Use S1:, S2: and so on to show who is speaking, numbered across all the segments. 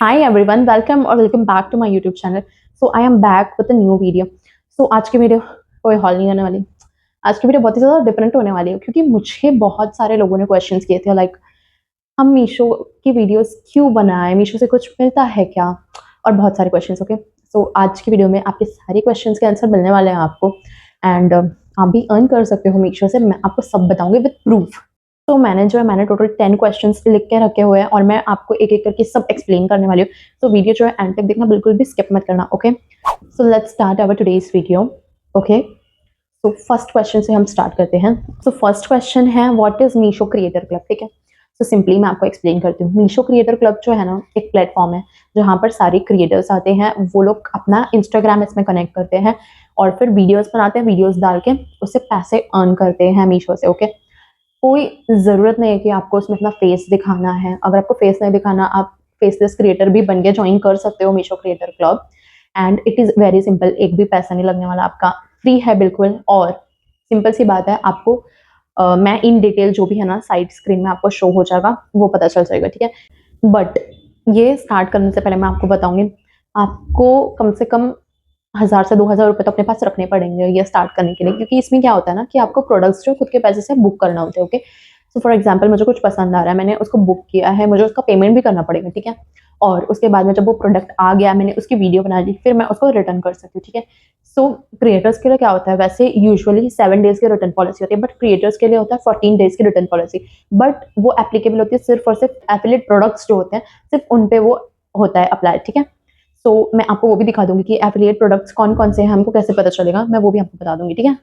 S1: Hi everyone, welcome or welcome back to my YouTube channel. So I am back with a new video. So आज की video कोई hall नहीं होने वाली। आज की वीडियो बहुत ही ज़्यादा डिफरेंट होने वाली है क्योंकि मुझे बहुत सारे लोगों ने क्वेश्चंस किए थे लाइक हम मीशो की वीडियोस क्यों बनाएं, मीशो से कुछ मिलता है क्या, और बहुत सारे क्वेश्चंस। ओके, सो आज की वीडियो में आपके सारे क्वेश्चंस के आंसर मिलने वाले हैं आपको। एंड आप भी अर्न कर सकते हो मीशो से, मैं आपको सब बताऊंगी विद प्रूफ। तो मैंने टोटल 10 क्वेश्चंस लिख के रखे हुए हैं और मैं आपको एक एक करके सब एक्सप्लेन करने वाली हूँ। तो वीडियो जो है एंड तक देखना, बिल्कुल भी स्किप मत करना। Okay, so let's start our today's video. Okay, तो फर्स्ट क्वेश्चन से हम स्टार्ट करते हैं। तो फर्स्ट क्वेश्चन है what is Meesho creator club. ठीक है, तो सिंपली मैं आपको एक्सप्लेन करती हूँ। मीशो क्रिएटर क्लब जो है ना, एक प्लेटफॉर्म है जहाँ पर सारे क्रिएटर्स आते हैं। वो लोग अपना इंस्टाग्राम इसमें कनेक्ट करते हैं और फिर वीडियोस बनाते हैं, वीडियोस डाल के उससे पैसे अर्न करते हैं मीशो से। ओके, कोई ज़रूरत नहीं है कि आपको उसमें अपना फेस दिखाना है। अगर आपको फेस नहीं दिखाना, आप फेसलेस क्रिएटर भी बन के ज्वाइन कर सकते हो Meesho creator club. And it is very simple, एक भी पैसा नहीं लगने वाला आपका, फ्री है बिल्कुल। और सिंपल सी बात है, आपको मैं इन डिटेल जो भी है ना साइड स्क्रीन में आपको शो हो जाएगा, वो पता चल जाएगा। ठीक है, बट ये स्टार्ट करने से पहले मैं आपको बताऊंगी, आपको कम से कम 1000 से 2000 रुपए तो अपने पास रखने पड़ेंगे ये स्टार्ट करने के लिए, क्योंकि इसमें क्या होता है ना कि आपको प्रोडक्ट्स जो खुद के पैसे से बुक करना होते हैं। ओके, सो फॉर एग्जांपल मुझे कुछ पसंद आ रहा है, मैंने उसको बुक किया है, मुझे उसका पेमेंट भी करना पड़ेगा। ठीक है, और उसके बाद में जब वो प्रोडक्ट आ गया, मैंने उसकी वीडियो बना ली, फिर मैं उसको रिटर्न कर सकती हूँ। ठीक है, सो क्रिएटर्स के लिए क्या होता है, वैसे यूजुअली 7 डेज की रिटर्न पॉलिसी होती है, बट क्रिएटर्स के लिए होता है 14 डेज की रिटर्न पॉलिसी। बट वो एप्लीकेबल होती है सिर्फ और सिर्फ एफिलिएट प्रोडक्ट्स जो होते हैं, सिर्फ उन पे वो होता है अप्लाई। ठीक है, तो मैं आपको वो भी दिखा दूंगी कि एफिलिएट प्रोडक्ट्स कौन कौन से हैं, हमको कैसे पता चलेगा, मैं वो भी आपको बता दूंगी। ठीक है,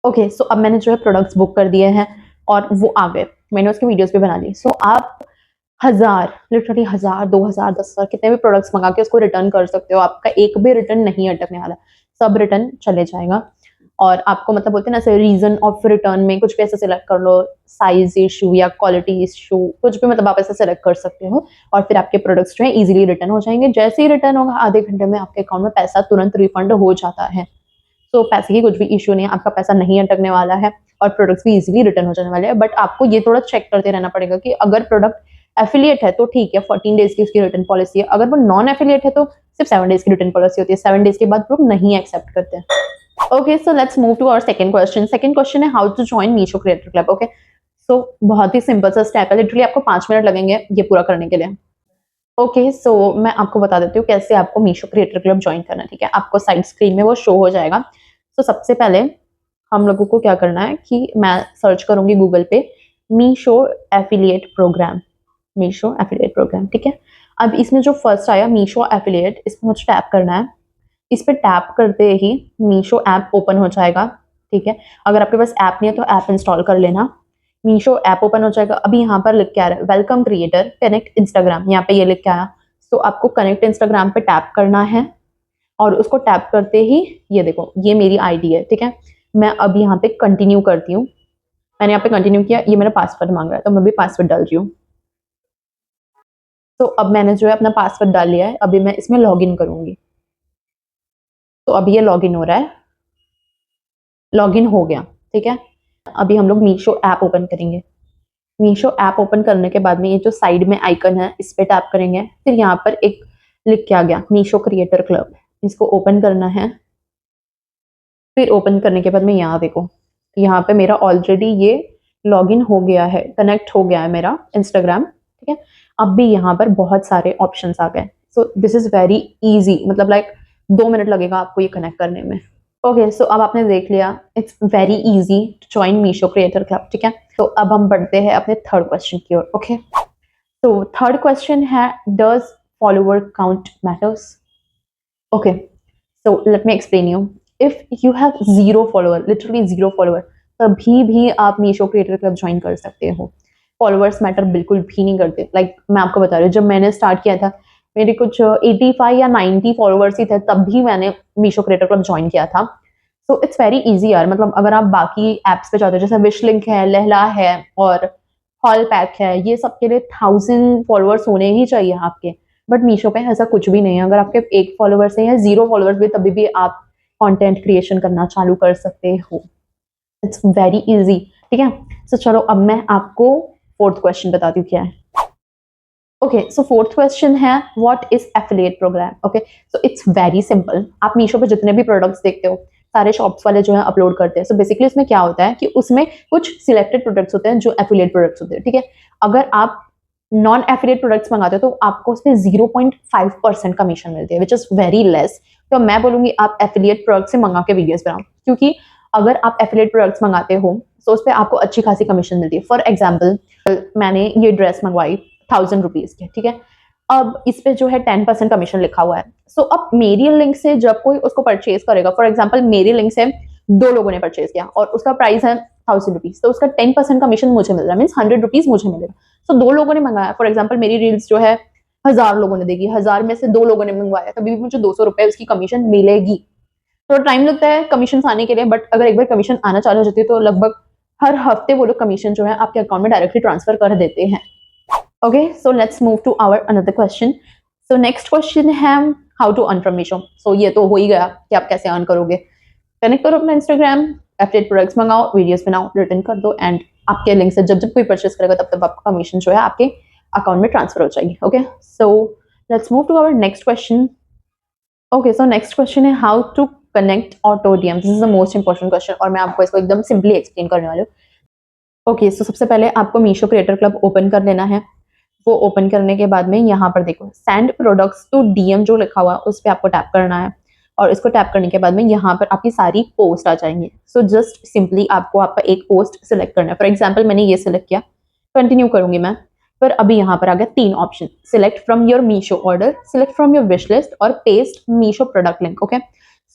S1: ओके, सो अब मैंने जो है प्रोडक्ट्स बुक कर दिए हैं और वो आ गए, मैंने उसकी वीडियोस भी बना ली। सो आप 1000, लिटरली 1000, 2000, 10,000 कितने भी प्रोडक्ट्स मंगा के उसको रिटर्न कर सकते हो। आपका एक भी रिटर्न नहीं अटकने वाला, सब रिटर्न चले जाएगा। और आपको मतलब बोलते हैं ना ऐसे रीजन ऑफ रिटर्न में कुछ भी ऐसे सिलेक्ट कर लो, साइज इशू या क्वालिटी इशू, कुछ भी मतलब आप ऐसे सिलेक्ट कर सकते हो और फिर आपके प्रोडक्ट्स जो है इजीली रिटर्न हो जाएंगे। जैसे ही रिटर्न होगा, आधे घंटे में आपके अकाउंट में पैसा तुरंत रिफंड हो जाता है। तो पैसे की कुछ भी इशू नहीं है, आपका पैसा नहीं अटकने वाला है और प्रोडक्ट्स भी इजीली रिटर्न हो जाने वाले हैं। बट आपको ये थोड़ा चेक करते रहना पड़ेगा कि अगर प्रोडक्ट एफिलिएट है तो ठीक है, 14 डेज की उसकी रिटर्न पॉलिसी है। अगर वो नॉन एफिलिएट है तो सिर्फ 7 डेज की रिटर्न पॉलिसी होती है, 7 डेज के बाद लोग नहीं एक्सेप्ट करते हैं। Okay, so let's move to our second question. Second question है how to join Meesho creator club. Okay, so बहुत ही सिंपल सा स्टेप है, लिटरली आपको 5 मिनट लगेंगे ये पूरा करने के लिए। ओके, सो मैं आपको बता देती हूँ कैसे आपको मीशो क्रिएटर क्लब ज्वाइन करना है। ठीक है, आपको साइड स्क्रीन में वो शो हो जाएगा। तो सबसे पहले हम लोगों को क्या करना है कि मैं सर्च करूंगी गूगल पे Meesho affiliate program, Meesho affiliate program. ठीक है, अब इसमें जो फर्स्ट आया मीशो एफिलिएट, इस पर मुझे टैप करना है। इस पर टैप करते ही मीशो ऐप ओपन हो जाएगा। ठीक है, अगर आपके पास ऐप नहीं है तो ऐप इंस्टॉल कर लेना। मीशो ऐप ओपन हो जाएगा। अभी यहाँ पर लिख के आ रहा है वेलकम क्रिएटर कनेक्ट इंस्टाग्राम, यहाँ पे ये लिख के आया। तो आपको कनेक्ट इंस्टाग्राम पे टैप करना है और उसको टैप करते ही ये देखो ये मेरी आईडी है। ठीक है, मैं अब यहाँ पे कंटिन्यू करती हूँ। मैंने यहाँ पे कंटिन्यू किया, ये मेरा पासवर्ड मांग रहा है तो मैं भी पासवर्ड डाल रही हूँ। तो अब मैंने जो है अपना पासवर्ड डाल लिया है, अभी मैं इसमें लॉग इन करूंगी। तो अभी ये लॉग इन हो रहा है, लॉग इन हो गया। ठीक है, अभी हम लोग मीशो ऐप ओपन करेंगे। मीशो ऐप ओपन करने के बाद में ये जो साइड में आइकन है इस पे टैप करेंगे, फिर यहाँ पर एक लिख के आ गया मीशो क्रिएटर क्लब, इसको ओपन करना है। फिर ओपन करने के बाद में यहाँ देखो, यहाँ पे मेरा ऑलरेडी ये लॉगिन हो गया है, कनेक्ट हो गया है मेरा इंस्टाग्राम। ठीक है, अब भी यहाँ पर बहुत सारे ऑप्शंस आ गए। So this is very easy, मतलब लाइक 2 मिनट लगेगा आपको ये कनेक्ट करने में। ओके, सो अब आपने देख लिया, it's very easy to join Meesho creator club. ठीक है, तो अब हम बढ़ते हैं अपने थर्ड क्वेश्चन की ओर। ओके, तो थर्ड क्वेश्चन है does follower count matters. Okay, so let me explain you. If you have zero follower, literally zero follower, तभी भी आप मीशो क्रिएटर क्लब ज्वाइन कर सकते हो। फॉलोअर्स मैटर बिल्कुल भी नहीं करते। लाइक मैं आपको बता रही हूँ, जब मैंने स्टार्ट किया था मेरे कुछ 85 या 90 फॉलोअर्स ही थे, तब भी मैंने मीशो क्रिएटर क्लब ज्वाइन किया था। सो इट्स वेरी इजी यार, मतलब अगर आप बाकी एप्स पे जाते हो जैसे विश लिंक है, लहला है और हॉल पैक है, ये सब के लिए 1000 फॉलोअर्स होने ही चाहिए आपके। बट मीशो पे ऐसा कुछ भी नहीं है, अगर आपके 1 फॉलोअर्स है या 0 फॉलोअर्स भी, तभी भी आप कंटेंट क्रिएशन करना चालू कर सकते हो। It's very easy. ठीक है, सो चलो अब मैं आपको फोर्थ क्वेश्चन बताती हूँ क्या है। ओके, सो फोर्थ क्वेश्चन है what is affiliate program. Okay, so it's very simple. आप मीशो पे जितने भी प्रोडक्ट्स देखते हो सारे शॉप्स वाले जो है अपलोड करते हैं। सो बेसिकली उसमें क्या होता है कि उसमें कुछ सिलेक्टेड प्रोडक्ट्स होते हैं जो एफिलिएट प्रोडक्ट्स होते हैं, ठीक है। अगर आप नॉन एफिलिएट प्रोडक्ट्स मंगाते हो तो आपको उसमें 0.5% कमीशन मिलती है, विच इज वेरी लेस। तो मैं बोलूंगी आप एफिलिएट प्रोडक्ट से मंगा के वीडियोस बनाओ, क्योंकि अगर आप एफिलिएट प्रोडक्ट्स मंगाते हो तो उस पर आपको अच्छी खासी कमीशन मिलती है। फॉर एग्जाम्पल मैंने ये ड्रेस मंगवाई 1000 रुपीज के, ठीक है। अब इस पे जो है 10% कमीशन लिखा हुआ है। सो अब मेरी लिंक से जब कोई उसको परचेज करेगा, फॉर एग्जाम्पल मेरी लिंक से 2 लोगों ने परचेज किया और उसका प्राइस है 1000 रुपीज, तो उसका 10% कमीशन मुझे मिल रहा है, मीन्स 100 रुपीज मुझे मिलेगा। सो 2 लोगों ने मंगाया, फॉर एग्जाम्पल मेरी रील्स जो है 1000 लोगों ने देखी, 1000 में से 2 लोगों ने मंगवाया, तभी भी मुझे 200 रुपए उसकी कमीशन मिलेगी। थोड़ा टाइम लगता है कमीशन आने के लिए, बट अगर एक बार कमीशन आना चालू हो जाती है तो लगभग हर हफ्ते वो लोग कमीशन जो है आपके अकाउंट में डायरेक्टली ट्रांसफर कर देते हैं। Okay, so let's move to our another question. So next question है how to earn from Meesho. So ये तो हो ही गया कि आप कैसे अर्न करोगे। कनेक्ट करो अपना इंस्टाग्राम, एफिलिएट प्रोडक्ट्स मंगाओ, वीडियोस बनाओ, रिटर्न कर दो, एंड आपके लिंक से जब जब कोई परचेस करेगा तब तब आपका कमीशन जो है आपके अकाउंट में ट्रांसफर हो जाएगी। Okay, so let's move to our next question. Okay, so next question है how to connect auto DM. This is the most important question और मैं आपको इसको एकदम सिंपली एक्सप्लेन करने वाली हूँ। ओके, सो सबसे पहले आपको मीशो क्रिएटर क्लब ओपन कर लेना है। वो ओपन करने के बाद में यहाँ पर देखो सेंड प्रोडक्ट्स टू डीएम जो लिखा हुआ है उस पर आपको टैप करना है, और इसको टैप करने के बाद में यहाँ पर आपकी सारी पोस्ट आ जाएंगी। सो जस्ट सिंपली आपको आपका एक पोस्ट सिलेक्ट करना है। फॉर एग्जाम्पल मैंने ये सिलेक्ट किया, कंटिन्यू करूंगी मैं। पर अभी यहाँ पर आ गया 3 option, select from your Meesho order, select from your wish list और paste Meesho product link. Okay,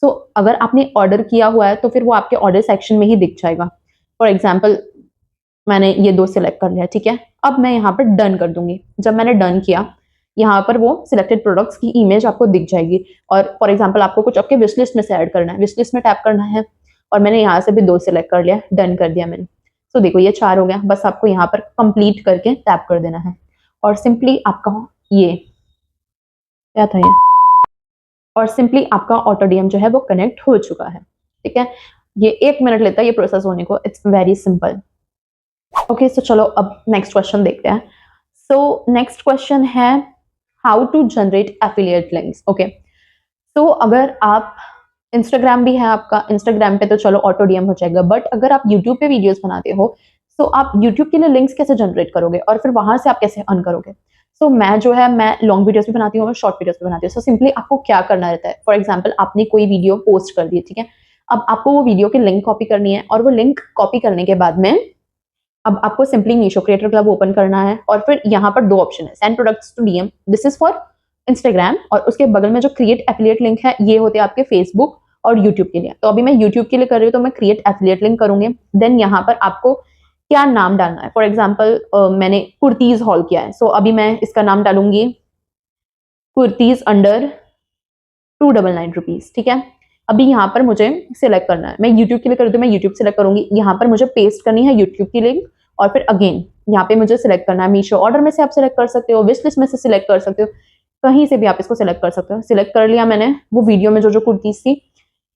S1: so अगर आपने ऑर्डर किया हुआ है तो फिर वो आपके ऑर्डर सेक्शन में ही दिख जाएगा। फॉर एग्जाम्पल मैंने ये 2 सिलेक्ट कर लिया, ठीक है। अब मैं यहाँ पर डन कर दूंगी। जब मैंने डन किया यहाँ पर वो सिलेक्टेड प्रोडक्ट्स की इमेज आपको दिख जाएगी, और फॉर एग्जांपल आपको कुछ आपके विश लिस्ट में से ऐड करना है, विश लिस्ट में टैप करना है, और मैंने यहाँ से भी 2 सिलेक्ट कर लिया, डन कर दिया मैंने। तो देखो ये 4 हो गया। बस आपको यहाँ पर कंप्लीट करके टैप कर देना है और सिंपली आपका ये क्या था ये, और सिंपली आपका ऑटो डीएम जो है वो कनेक्ट हो चुका है, ठीक है। ये 1 मिनट लेता है ये प्रोसेस होने को। It's very simple. Okay, so चलो अब नेक्स्ट क्वेश्चन देखते हैं। सो नेक्स्ट क्वेश्चन है how to generate affiliate links. Okay, तो अगर आप इंस्टाग्राम भी है आपका, इंस्टाग्राम पे तो चलो ऑटो डीएम हो जाएगा, बट अगर आप यूट्यूब पे वीडियोस बनाते हो तो आप यूट्यूब के लिए लिंक्स कैसे जनरेट करोगे और फिर वहां से आप कैसे अर्न करोगे। सो मैं जो है मैं लॉन्ग वीडियोस भी बनाती हूँ और शॉर्ट वीडियोस भी बनाती हूँ। सो सिंपली आपको क्या करना रहता है, फॉर एग्जाम्पल आपने कोई वीडियो पोस्ट कर दी, ठीक है। अब आपको वो वीडियो की लिंक कॉपी करनी है, और वो लिंक कॉपी करने के बाद में अब आपको simply Meesho creator club open करना है, और फिर यहाँ पर 2 ऑप्शन है, send products to DM, this is for Instagram, और उसके बगल में जो क्रिएट एफिलिएट लिंक है ये होते हैं आपके फेसबुक और यूट्यूब के लिए। तो अभी मैं यूट्यूब के लिए कर रही हूँ तो मैं क्रिएट एफिलिएट लिंक करूंगी। देन यहाँ पर आपको क्या नाम डालना है, फॉर एग्जाम्पल मैंने कुर्तीज हॉल किया है, सो अभी मैं इसका नाम डालूंगी कुर्तीज अंडर 299 रुपीज, ठीक है। अभी यहाँ पर मुझे सिलेक्ट करना है, मैं यूट्यूब के लिए करूँ तो मैं यूट्यूब सिलेक्ट करूंगी, यहाँ पर मुझे पेस्ट करनी है यूट्यूब की लिंक, और फिर अगेन यहाँ पे मुझे सिलेक्ट करना है। मीशो ऑर्डर में से आप सिलेक्ट कर सकते हो, विश लिस्ट में से सिलेक्ट कर सकते हो, कहीं से भी आप इसको सिलेक्ट कर सकते हो। सिलेक्ट कर लिया मैंने वो वीडियो में जो जो कुर्तीज थी।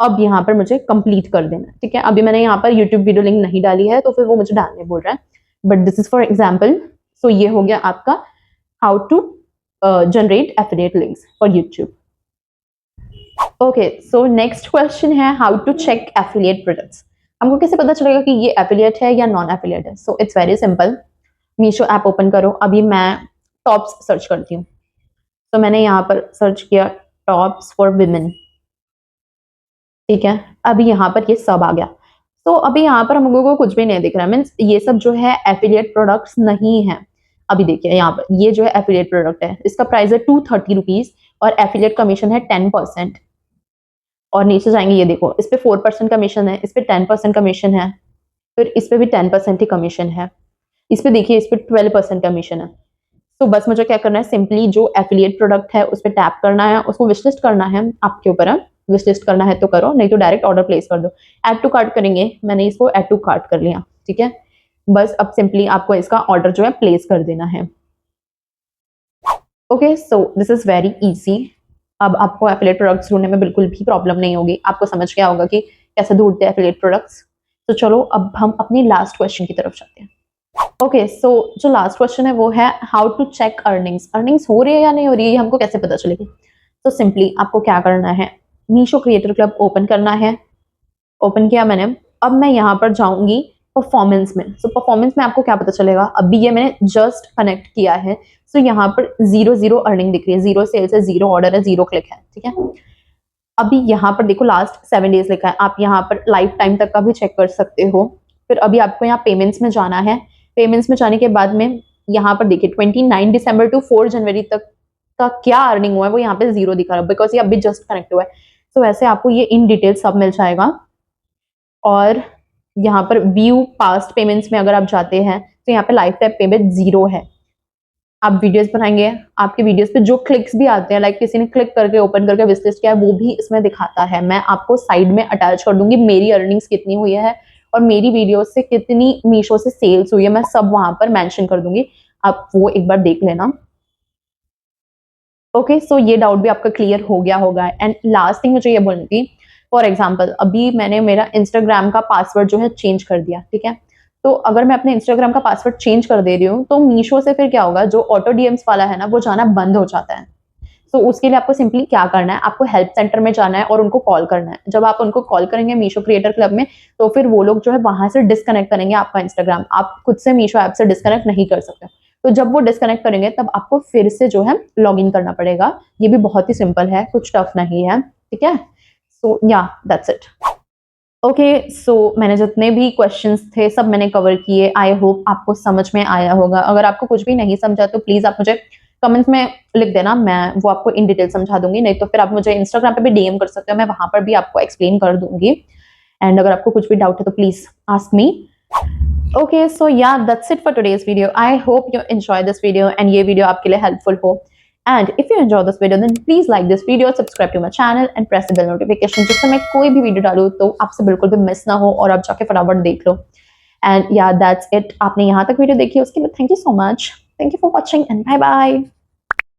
S1: अब यहाँ पर मुझे कंप्लीट कर देना है, ठीक है। अभी मैंने यहाँ पर यूट्यूब वीडियो लिंक नहीं डाली है तो फिर वो मुझे डालने बोल रहा है, but this is for example. So ये हो गया आपका how to generate affiliate links for YouTube. Okay, so next question है how to check affiliate products. हमको कैसे पता चलेगा कि ये एफिलिएट है या नॉन एफिलिएट है। सो it's very simple. Meesho app open करो, अभी मैं टॉप्स सर्च करती हूँ, तो मैंने यहाँ पर सर्च किया टॉप्स फॉर विमेन, ठीक है। अभी यहाँ पर ये सब आ गया। तो अभी यहाँ पर हम लोगों को कुछ भी नहीं दिख रहा है, मीन्स ये सब जो है एफिलिएट प्रोडक्ट्स नहीं है। अभी देखिए यहाँ पर ये जो है एफिलिएट प्रोडक्ट है, इसका प्राइस है 230 रुपीज और एफिलिएट कमीशन है 10%। और नीचे जाएंगे, ये देखो इस पे 4% कमीशन है, इस पे 10% कमीशन है, फिर इस पे भी 10% ही कमीशन है, इस पे देखिए इस पे 12% कमीशन है। तो बस मुझे क्या करना है, सिंपली जो एफिलिएट प्रोडक्ट है उस पर टैप करना है, उसको विश लिस्ट करना है, आपके ऊपर है। विश लिस्ट करना है तो करो, नहीं तो डायरेक्ट ऑर्डर प्लेस कर दो। ऐड टू कार्ट करेंगे, मैंने इसको ऐड टू कार्ट कर लिया, ठीक है। बस अब सिंपली आपको इसका ऑर्डर जो है प्लेस कर देना है। Okay, so this is very easy. अब आपको एफिलिएट प्रोडक्ट्स ढूंढने में बिल्कुल भी प्रॉब्लम नहीं होगी, आपको समझ गया होगा कि कैसे ढूंढते हैं एफिलिएट प्रोडक्ट्स। तो चलो अब हम अपनी लास्ट क्वेश्चन की तरफ चलते हैं। ओके, सो जो लास्ट क्वेश्चन है वो है हाउ टू चेक अर्निंग्स हो रही है या नहीं हो रही है, ये हमको कैसे पता चलेगी? तो सिंपली आपको क्या करना है, मीशो क्रिएटर क्लब ओपन करना है। ओपन किया मैंने, अब मैं यहाँ पर जाऊंगी परफॉर्मेंस में। सो परफॉर्मेंस में आपको क्या पता चलेगा, अभी ये मैंने जस्ट कनेक्ट किया है। सो यहाँ पर 0 अर्निंग दिख रही है, 0 सेल्स है, 0 ऑर्डर है, 0 क्लिक है, ठीक है। अभी यहाँ पर देखो लास्ट 7 डेज लिखा है, आप यहाँ पर लाइफ टाइम तक का भी चेक कर सकते हो। फिर अभी आपको यहाँ पेमेंट्स में जाना है। पेमेंट्स में जाने के बाद में यहाँ पर देखिए 29 दिसंबर टू 4 जनवरी तक का क्या अर्निंग हुआ है वो यहाँ पे 0 दिखा रहा है, बिकॉज ये अभी जस्ट कनेक्ट हुआ है। तो वैसे आपको ये इन डिटेल सब मिल जाएगा। और यहाँ पर व्यू पास्ट पेमेंट्स में अगर आप जाते हैं तो यहाँ पे लाइफ टाइम पेमेंट 0 है। आप वीडियोस बनाएंगे, आपके वीडियोस पे जो क्लिक्स भी आते हैं, लाइक किसी ने क्लिक करके ओपन करके विश लिस्ट किया है, वो भी इसमें दिखाता है। मैं आपको साइड में अटैच कर दूंगी मेरी अर्निंग्स कितनी हुई है और मेरी वीडियो से कितनी मीशो से सेल्स हुई है, मैं सब वहां पर मेंशन कर दूंगी, आप वो एक बार देख लेना। ओके, सो ये डाउट भी आपका क्लियर हो गया होगा। एंड लास्ट थिंग मुझे ये बोलनी थी, फॉर एग्जाम्पल अभी मैंने मेरा इंस्टाग्राम का पासवर्ड जो है चेंज कर दिया, ठीक है। तो अगर मैं अपने इंस्टाग्राम का पासवर्ड चेंज कर दे रही हूँ तो मीशो से फिर क्या होगा, जो ऑटो डीएम्स वाला है ना वो जाना बंद हो जाता है। तो उसके लिए आपको सिंपली क्या करना है, आपको हेल्प सेंटर में जाना है और उनको कॉल करना है। जब आप उनको कॉल करेंगे मीशो क्रिएटर क्लब में, तो फिर वो लोग जो है वहां से डिस्कनेक्ट करेंगे आपका इंस्टाग्राम। आप खुद से मीशो ऐप से डिस्कनेक्ट नहीं कर सकते। तो जब वो डिस्कनेक्ट करेंगे तब आपको फिर से जो है लॉग इन करना पड़ेगा। ये भी बहुत ही सिंपल है, कुछ टफ नहीं है, ठीक है। सो या दैट्स इट। ओके, सो मैंने जितने भी क्वेश्चंस थे सब मैंने कवर किए। आई होप आपको समझ में आया होगा। अगर आपको कुछ भी नहीं समझा तो प्लीज आप मुझे कमेंट्स में लिख देना, मैं वो आपको इन डिटेल समझा दूंगी। नहीं तो फिर आप मुझे इंस्टाग्राम पे भी डीएम कर सकते हो, मैं वहां पर भी आपको एक्सप्लेन कर दूंगी। एंड अगर आपको कुछ भी डाउट है तो please ask me. Okay, so yeah, that's it for today's video. I hope you enjoy this video and ये video आपके लिए helpful हो. And if you enjoy this video, then please like this video, subscribe to my channel and press the bell notification जिससे मैं कोई भी video डालूँ तो आपसे बिल्कुल भी मिस ना हो और आप जाके फटाफट देख लो. And yeah, that's it. आपने यहाँ तक वीडियो देखी उसके लिए thank you so much. Thank you for watching and bye bye.